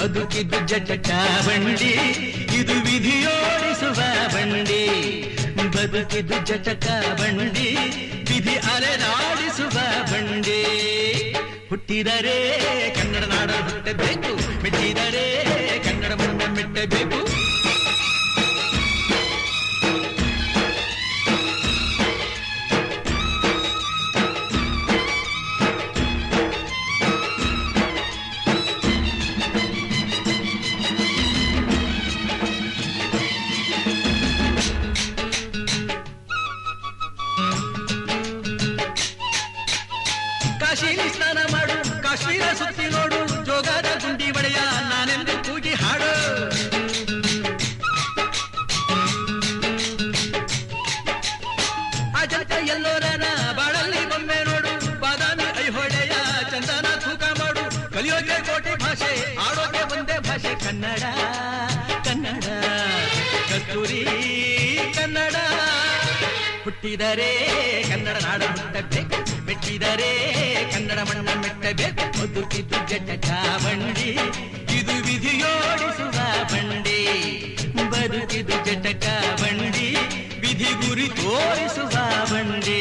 ಬದುಕಿದು ಜಟಕ ಬಂಡಿ, ಇದು ವಿಧಿಯೋಡಿಸುವ ಬಂಡಿ. ಬದುಕಿದು ಜಟಕ ಬಂಡಿ, ವಿಧಿ ಅಲೆದಾಡಿಸುವ ಬಂಡಿ. ಹುಟ್ಟಿದರೆ ಕನ್ನಡ ನಾಡ ಹುಟ್ಟಬೇಕು, ಮೆಟ್ಟಿದರೆ ಕನ್ನಡ ಮಣ್ಣ ಮೆಟ್ಟಬೇಕು. ಕಾಶಿಲಿ ಸ್ನಾನ ಮಾಡು, ಕಾಶ್ಮೀರ ಸುತ್ತಿ ನೋಡು, ಜೋಗದ ಗುಂಡಿ ಒಡೆಯ ನಾನೆಂದು ಕೂಗಿ ಹಾಡು. ಅಜಂತ ಎಲ್ಲೋರನ ಬಾಳಲ್ಲಿ ಬೊಮ್ಮೆ ನೋಡು, ಬಾದಾಮಿ ಐಹೊಳೆಯ ಚಂದನ ತೂಕ ಮಾಡು. ಕಲಿಯೋಕೆ ಕೋಟಿ ಭಾಷೆ, ಆಡೋಕೆ ಒಂದೇ ಭಾಷೆ ಕನ್ನಡ. ಕನ್ನಡ ಕಸ್ತೂರಿ ಕನ್ನಡ. ಹುಟ್ಟಿದರೆ ಕನ್ನಡ ನಾಡ ಹುಟ್ಟಬೇಕು, ಮೆಟ್ಟಿದರೆ ಕನ್ನಡ ಮಣ್ಣ ಮೆಟ್ಟಬೇಕು. ಬದುಕಿದು ಜಟಕ ಬಂಡಿ, ಇದು ವಿಧಿಯೋಡಿಸುವ ಬಂಡಿ. ಬದುಕಿದು ಜಟಕ ಬಂಡಿ, ವಿಧಿ ಗುರಿ ತೋರಿಸುವ ಬಂಡಿ.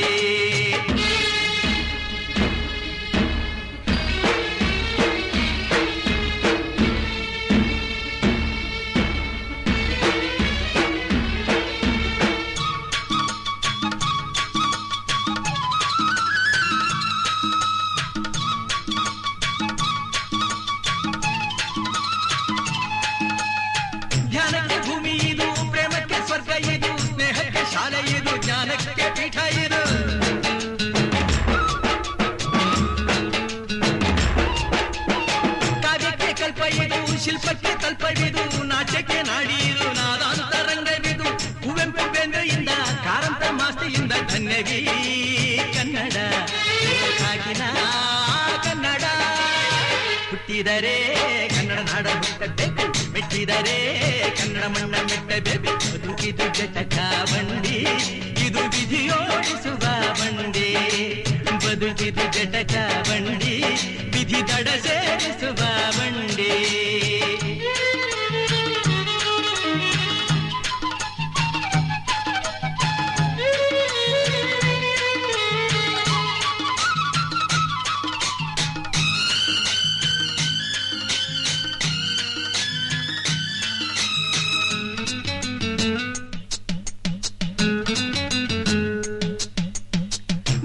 ಧ್ಯಾನಕ್ಕೆ ಭೂಮಿ ಇದು, ಪ್ರೇಮಕ್ಕೆ ಸ್ವರ್ಗ ಇದು, ಸ್ನೇಹಕ್ಕೆ ಶಾಲೆ ಇದು, ಜ್ಞಾನಕ್ಕೆ ಪೀಠ ಇದು. ಕಾವ್ಯಕ್ಕೆ ಕಲ್ಪ ಇದು, ಶಿಲ್ಪಕ್ಕೆ ಕಲ್ಪವಿದು, ನಾಟ್ಯಕ್ಕೆ ನಾಡಿ ಇದು, ನಾದಾಂತರಂಗವಿದು. ಕುವೆಂಪು ಬೇಂದ್ರೆಯಿಂದ, ಕಾರಂತ ಮಾಸ್ತಿಯಿಂದ ಧನ್ಯವಿ ಕನ್ನಡ. ಕಾಗಿನ ಕನ್ನಡ. ಹುಟ್ಟಿದರೆ ಕನ್ನಡ ನಾಡ ಹುಟ್ಟಬೇಕು, ಮೆಟ್ಟಿದರೆ ಕನ್ನಡ ಮಣ್ಣ ಮೆಟ್ಟಬೇಕು. ಬದುಕಿದು ಜಟಕ ಬಂಡಿ, ಇದು ವಿಧಿಯೋಡಿಸುವ ಬಂಡಿ. ಬದುಕಿದು ಜಟಕ ಬಂಡಿ, ವಿಧಿ ದಡ ಸೇರಿಸುವ ಬಂಡಿ.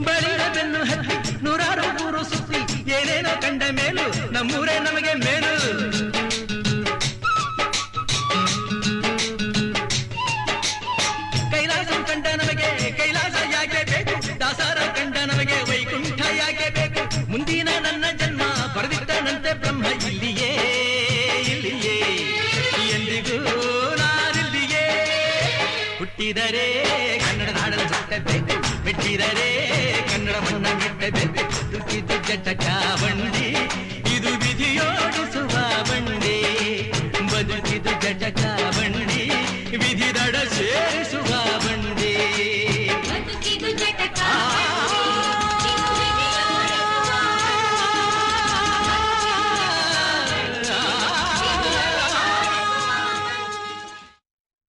ಬಳಿರ ಬೆನ್ನು ಹತ್ತಿ ನೂರಾರು ಊರು ಸುತ್ತಿ, ಏನೇನೋ ಕಂಡ ಮೇಲು ನಮ್ಮೂರೇ ನಮಗೆ ಮೇಲು. ಕೈಲಾಸ ಕಂಡ ನಮಗೆ ಕೈಲಾಸ ಯಾಕೆ ಬೇಕು, ದಾಸರ ಕಂಡ ನಮಗೆ ವೈಕುಂಠ ಯಾಕೆ ಬೇಕು. ಮುಂದಿನ ನನ್ನ ಜನ್ಮ ಬರೆದಿಟ್ಟನಂತೆ ಬ್ರಹ್ಮ ಇಲ್ಲಿಯೇ ಇಲ್ಲಿಯೇ, ಎಂದಿಗೂ ನಾನಿಲ್ಲಿಯೇ. ಹುಟ್ಟಿದರೆ ಕನ್ನಡ ನಾಡನ್ನು ಹುಟ್ಟಬೇಕು, ಮೆಟ್ಟಿದರೆ ಕನ್ನಡ ಮಣ್ಣ ಮೆಟ್ಟಬೇಕು. ಬದುಕಿದು ಜಟಕ ಬಂಡಿ, ಇದು ವಿಧಿಯೋಡಿಸುವ ಬಂಡಿ. ಬದುಕಿದು ಜಟಕ ಬಂಡಿ, ವಿಧಿ ದಡ